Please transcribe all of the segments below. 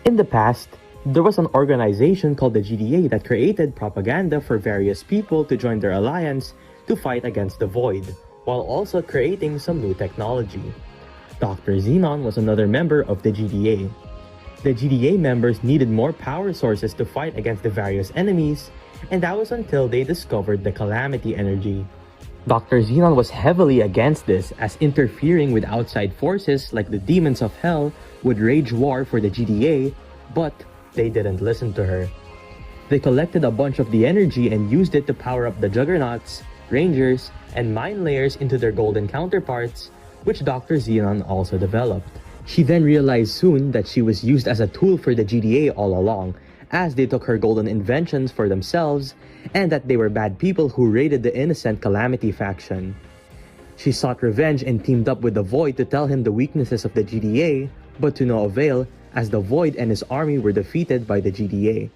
In the past, there was an organization called the GDA that created propaganda for various people to join their alliance to fight against the Void, while also creating some new technology. Dr. Xenon was another member of the GDA. The GDA members needed more power sources to fight against the various enemies, and that was until they discovered the Calamity Energy. Dr. Xenon was heavily against this, as interfering with outside forces like the Demons of Hell would wage war for the GDA, but they didn't listen to her. They collected a bunch of the energy and used it to power up the Juggernauts, Rangers, and Mind Layers into their golden counterparts, which Dr. Xenon also developed. She then realized soon that she was used as a tool for the GDA all along, as they took her golden inventions for themselves, and that they were bad people who raided the innocent Calamity faction. She sought revenge and teamed up with the Void to tell him the weaknesses of the GDA, but to no avail, as the Void and his army were defeated by the GDA.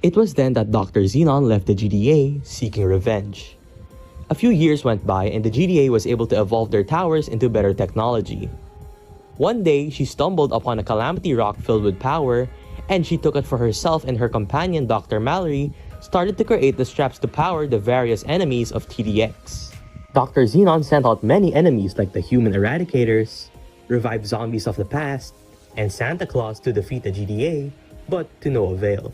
It was then that Dr. Xenon left the GDA, seeking revenge. A few years went by and the GDA was able to evolve their towers into better technology. One day, she stumbled upon a Calamity rock filled with power, and she took it for herself, and her companion Dr. Mallory started to create the straps to power the various enemies of TDX. Dr. Xenon sent out many enemies like the Human Eradicators, revived zombies of the past, and Santa Claus to defeat the GDA, but to no avail.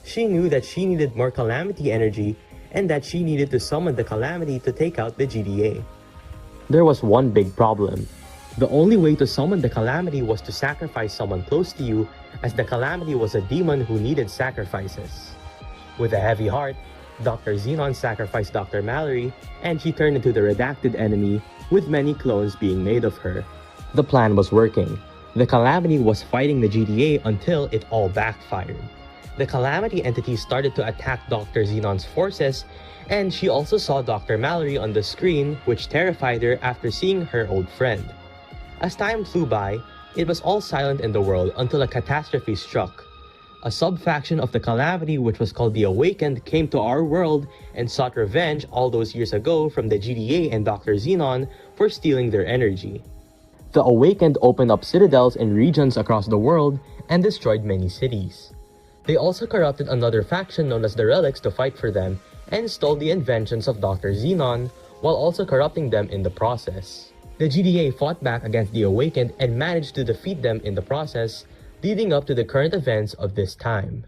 She knew that she needed more Calamity energy and that she needed to summon the Calamity to take out the GDA. There was one big problem. The only way to summon the Calamity was to sacrifice someone close to you, as the Calamity was a demon who needed sacrifices. With a heavy heart, Dr. Xenon sacrificed Dr. Mallory, and she turned into the redacted enemy, with many clones being made of her. The plan was working. The Calamity was fighting the GDA until it all backfired. The Calamity entity started to attack Dr. Xenon's forces, and she also saw Dr. Mallory on the screen, which terrified her after seeing her old friend. As time flew by, it was all silent in the world until a catastrophe struck. A sub-faction of the Calamity, which was called the Awakened, came to our world and sought revenge all those years ago from the GDA and Dr. Xenon for stealing their energy. The Awakened opened up citadels in regions across the world and destroyed many cities. They also corrupted another faction known as the Relics to fight for them and stole the inventions of Dr. Xenon, while also corrupting them in the process. The GDA fought back against the Awakened and managed to defeat them in the process, leading up to the current events of this time.